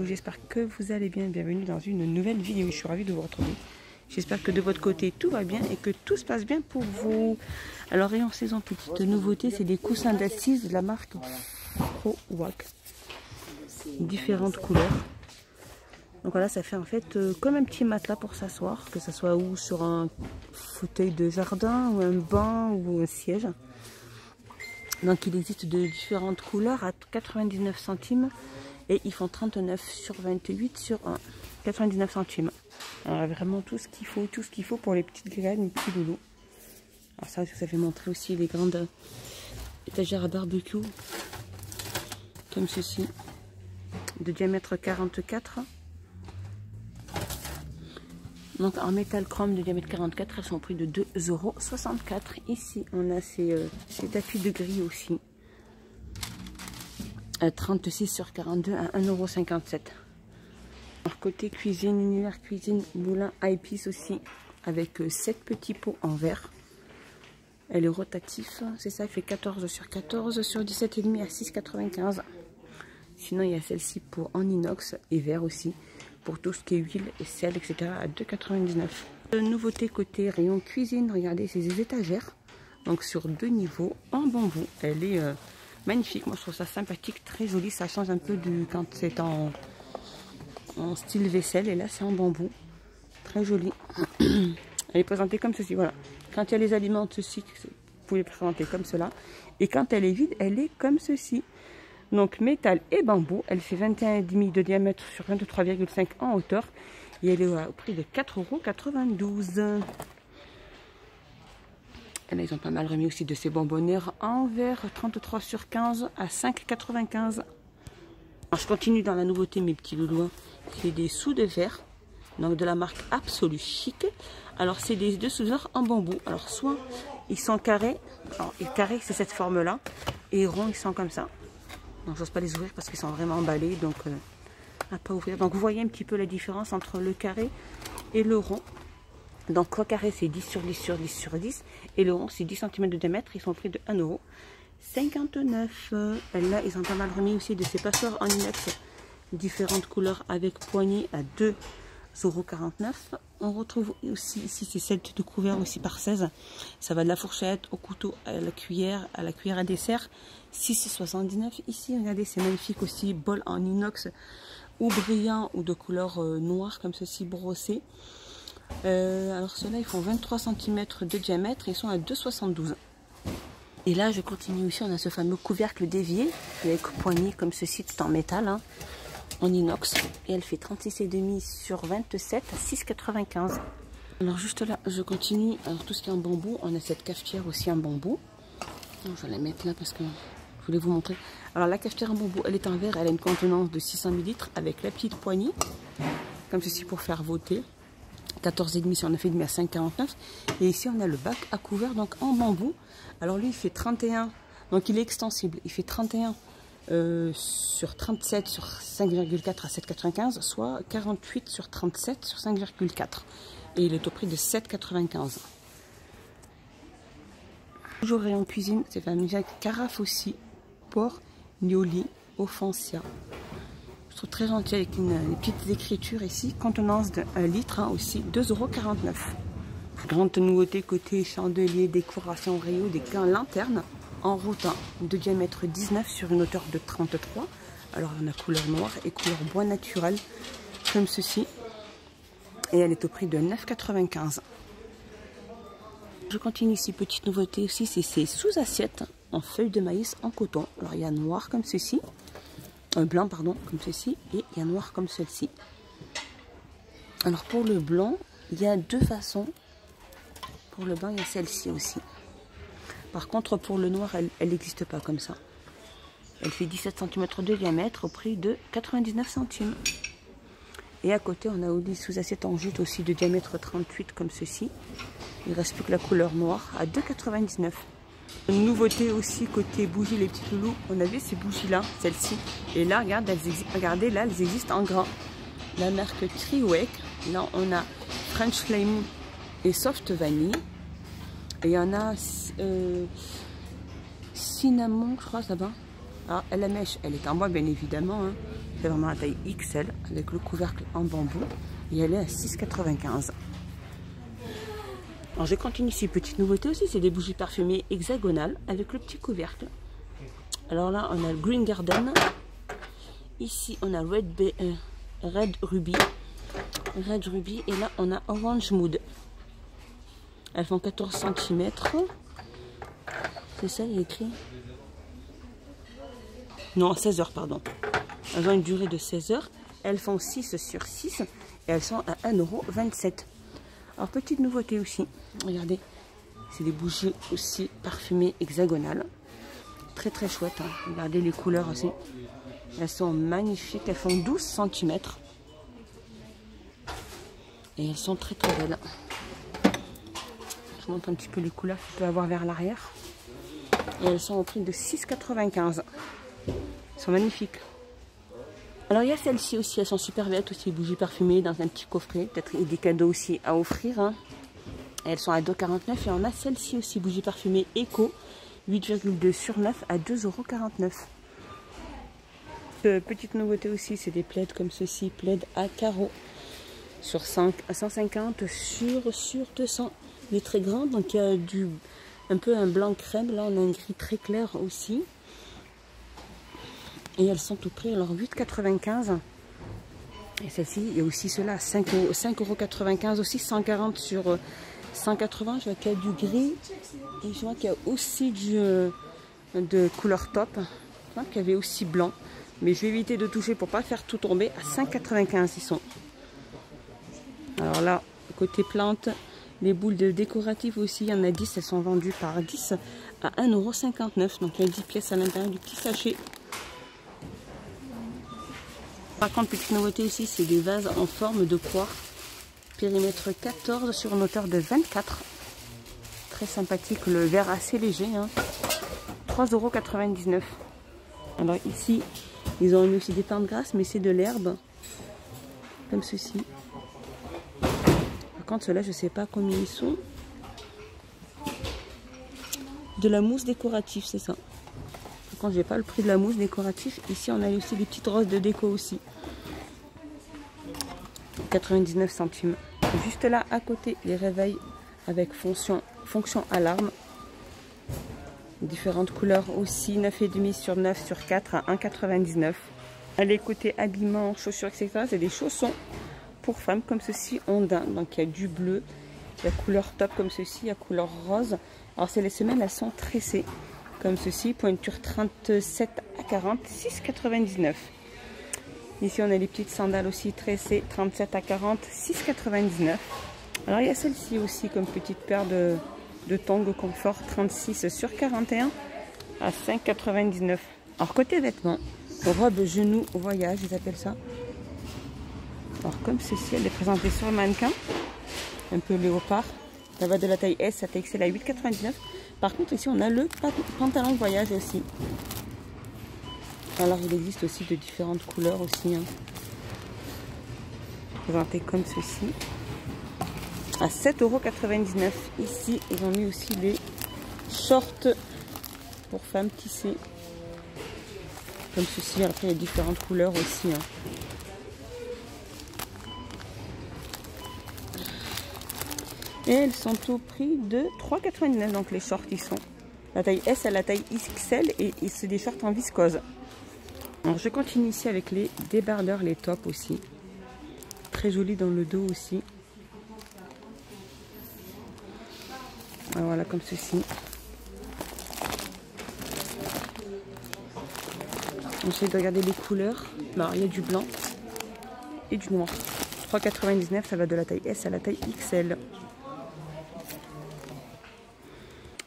J'espère que vous allez bien, bienvenue dans une nouvelle vidéo, je suis ravie de vous retrouver. J'espère que de votre côté tout va bien et que tout se passe bien pour vous. Alors rayon saison, petite nouveauté, c'est des coussins d'assises de la marque Frowag. Différentes couleurs. Donc voilà, ça fait en fait comme un petit matelas pour s'asseoir, que ce soit ou sur un fauteuil de jardin ou un banc ou un siège. Donc il existe de différentes couleurs à 99 centimes. Et ils font 39 sur 28 sur 99 centimes. Alors vraiment tout ce qu'il faut pour les petites graines, les petits loulous. Alors ça fait montrer aussi les grandes étagères à barbecue. Comme ceci. De diamètre 44. Donc en métal chrome de diamètre 44, elles sont au prix de 2,64 €. Ici on a ces tapis de gris aussi. 36 sur 42 à 1,57 €. Alors côté cuisine, univers cuisine, moulin à épices aussi, avec 7 petits pots en verre. Elle est rotatif, c'est ça, il fait 14 sur 14 sur 17,5 à 6,95 €. Sinon il y a celle-ci pour en inox et verre aussi, pour tout ce qui est huile et sel, etc. à 2,99 €. Nouveauté côté rayon cuisine, regardez ces étagères, donc sur 2 niveaux en bambou. Elle est magnifique, moi je trouve ça sympathique, très joli, ça change un peu du quand c'est en style vaisselle, et là c'est en bambou, très joli. Elle est présentée comme ceci, voilà. Quand il y a les aliments de ceci, vous pouvez les présenter comme cela, et quand elle est vide, elle est comme ceci. Donc métal et bambou, elle fait 21,5 de diamètre sur 23,5 en hauteur, et elle est au prix de 4,92 €. Et là, ils ont pas mal remis aussi de ces bonbonnières en verre, 33 sur 15 à 5,95 €. Alors, je continue dans la nouveauté, mes petits loulous. C'est des sous de verre, donc de la marque Absolu Chic. Alors, c'est des dessous-verres en bambou. Alors, soit ils sont carrés, alors, et carrés, c'est cette forme-là, et ronds, ils sont comme ça. Donc, j'ose pas les ouvrir parce qu'ils sont vraiment emballés, donc à pas ouvrir. Donc, vous voyez un petit peu la différence entre le carré et le rond. Donc le carré c'est 10 sur 10 sur 10 sur 10 et le rond c'est 10 cm de diamètre. Ils sont au prix de 1,59 €. Là ils ont pas mal remis aussi de ces passoires en inox, différentes couleurs avec poignée à 2,49 €. On retrouve aussi ici ces sets de couverts aussi par 16. Ça va de la fourchette au couteau à la cuillère à dessert, 6,79 € ici. Regardez, c'est magnifique aussi, bol en inox ou brillant ou de couleur noire comme ceci brossé. Alors ceux-là ils font 23 cm de diamètre, ils sont à 2,72 €. Et là je continue aussi, on a ce fameux couvercle dévié avec poignée comme ceci, tout en métal, hein, en inox, et elle fait 36,5 sur 27 à 6,95 €. Alors juste là je continue, alors tout ce qui est en bambou, on a cette cafetière aussi en bambou. Donc, je vais la mettre là parce que je voulais vous montrer. Alors la cafetière en bambou, elle est en verre, elle a une contenance de 600 ml avec la petite poignée comme ceci pour faire vos thés. 14,5 si on a fait demi à 5,49 €. Et ici on a le bac à couvert donc en bambou. Alors lui il fait 31, donc il est extensible, il fait 31 sur 37 sur 5,4 à 7,95 €, soit 48 sur 37 sur 5,4 €. Et il est au prix de 7,95 €. Toujours rayon cuisine, c'est un carafe aussi, Port Nioli Offensia. Je trouve très gentil avec une petite écriture ici, contenance de 1 litre, hein, aussi 2,49 €. Grande nouveauté côté chandelier, décoration rayon, des gants lanternes en rotin de diamètre 19 sur une hauteur de 33. Alors on a couleur noire et couleur bois naturel comme ceci, et elle est au prix de 9,95 €. Je continue ici, petite nouveauté aussi, c'est ces sous-assiettes en feuilles de maïs en coton. Alors il y a noir comme ceci, blanc pardon comme ceci, et il y a noir comme celle-ci. Alors pour le blanc il y a deux façons. Pour le blanc il y a celle-ci aussi. Par contre pour le noir elle n'existe pas comme ça. Elle fait 17 cm de diamètre au prix de 99 centimes. Et à côté on a des sous-assiettes en jute aussi de diamètre 38 comme ceci. Il ne reste plus que la couleur noire à 2,99 €. Une nouveauté aussi côté bougies, les petits loulous, on a vu ces bougies là, celles-ci, et là regardez là elles existent en grand. La marque Triwake, là on a French Flame et Soft Vanille, et il y en a cinnamon je crois là-bas. Alors la mèche elle est en bois bien évidemment, hein. fait vraiment la taille XL avec le couvercle en bambou. Et elle est à 6,95 €. Alors je continue ici, petite nouveauté aussi, c'est des bougies parfumées hexagonales avec le petit couvercle. Alors là, on a le Green Garden. Ici, on a Red Ruby. Et là, on a Orange Mood. Elles font 14 cm. C'est ça, il est écrit? Non, 16 heures, pardon. Elles ont une durée de 16 heures. Elles font 6 sur 6. Et elles sont à 1,27 €. Alors, petite nouveauté aussi. Regardez. C'est des bougies aussi parfumées hexagonales. Très très chouette. Hein. Regardez les couleurs aussi. Elles sont magnifiques. Elles font 12 cm. Et elles sont très très belles. Je montre un petit peu les couleurs qu'il peut avoir vers l'arrière. Et elles sont au prix de 6,95 €. Elles sont magnifiques. Alors il y a celles-ci aussi, elles sont super belles aussi, bougies parfumées dans un petit coffret. Peut-être des cadeaux aussi à offrir. Hein. Et elles sont à 2,49 €. Et on a celle-ci aussi, bougies parfumées Eco, 8,2 sur 9 à 2,49 €. Petite nouveauté aussi, c'est des plaids comme ceci, plaids à carreaux. Sur 150 sur 200. Il est très grand, donc il y a un peu un blanc crème. Là, on a un gris très clair aussi. Et elles sont au prix, alors 8,95 €. Et celle-ci, il y a aussi cela, 5,95 € aussi, 140 sur 180. Je vois qu'il y a du gris. Et je vois qu'il y a aussi de couleur top. Je vois qu'il y avait aussi blanc. Mais je vais éviter de toucher pour ne pas faire tout tomber. À 5,95 € ils sont. Alors là, côté plantes, les boules de décoratives aussi, il y en a 10, elles sont vendues par 10 à 1,59 €. Donc il y a 10 pièces à l'intérieur du petit sachet. Par contre, petite nouveauté aussi, c'est des vases en forme de poire. Périmètre 14 sur une hauteur de 24. Très sympathique, le verre assez léger. Hein. 3,99 €. Alors ici, ils ont mis aussi des plantes grasses, mais c'est de l'herbe. Comme ceci. Par contre, ceux-là, je ne sais pas combien ils sont. De la mousse décorative, c'est ça. Par contre, je n'ai pas le prix de la mousse décorative. Ici, on a aussi des petites roses de déco aussi. 99 centimes. Juste là, à côté, les réveils avec fonction alarme. Différentes couleurs aussi. 9,5 sur 9 sur 4 à 1,99 €. Allez, côté habillement, chaussures, etc. C'est des chaussons pour femmes comme ceci ondin. Donc il y a du bleu, il y a couleur top comme ceci, il y a couleur rose. Alors c'est les semelles, elles sont tressées comme ceci, pointure 37 à 40, 6,99 €. Ici on a les petites sandales aussi tressées, 37 à 40, 6,99 €. Alors il y a celle-ci aussi comme petite paire de tongs confort, 36 sur 41 à 5,99 €. Alors côté vêtements, robe genou voyage, ils appellent ça. Alors comme ceci, elle est présentée sur le mannequin, un peu léopard. Ça va de la taille S à taille XL à 8,99 €. Par contre ici on a le pantalon voyage aussi. Alors il existe aussi de différentes couleurs aussi. Hein. Présenté comme ceci. À 7,99 €. Ici ils ont mis aussi les shorts pour femmes tissées. Comme ceci, après il y a différentes couleurs aussi. Hein. Et elles sont au prix de 3,99 €. Donc les shorts, ils sont la taille S à la taille XL et c'est des shorts en viscose. Alors je continue ici avec les débardeurs, les tops aussi. Très jolis dans le dos aussi. Alors voilà, comme ceci. On essaie de regarder les couleurs. Alors il y a du blanc et du noir. 3,99 €, ça va de la taille S à la taille XL.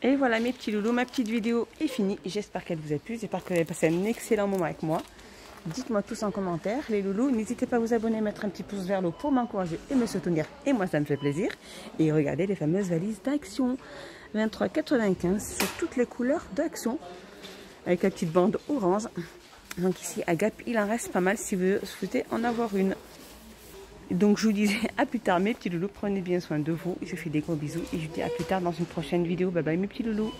Et voilà mes petits loulous, ma petite vidéo est finie. J'espère qu'elle vous a plu, j'espère que vous avez passé un excellent moment avec moi. Dites-moi tous en commentaire, les loulous. N'hésitez pas à vous abonner, mettre un petit pouce vers le haut pour m'encourager et me soutenir. Et moi, ça me fait plaisir. Et regardez les fameuses valises d'Action. 23,95 sur toutes les couleurs d'Action. Avec la petite bande orange. Donc ici, à Gap, il en reste pas mal si vous souhaitez en avoir une. Donc je vous disais à plus tard mes petits loulous, prenez bien soin de vous, je vous fais des gros bisous et je vous dis à plus tard dans une prochaine vidéo. Bye bye mes petits loulous.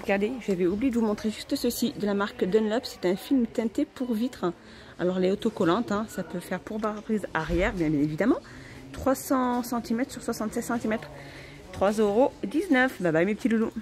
regardez, j'avais oublié de vous montrer juste ceci, de la marque Dunlop. C'est un film teinté pour vitre. Alors les autocollantes, hein, ça peut faire pour pare-brise arrière, bien évidemment. 300 cm sur 76 cm. 3,19 €. Bye bye mes petits loulous.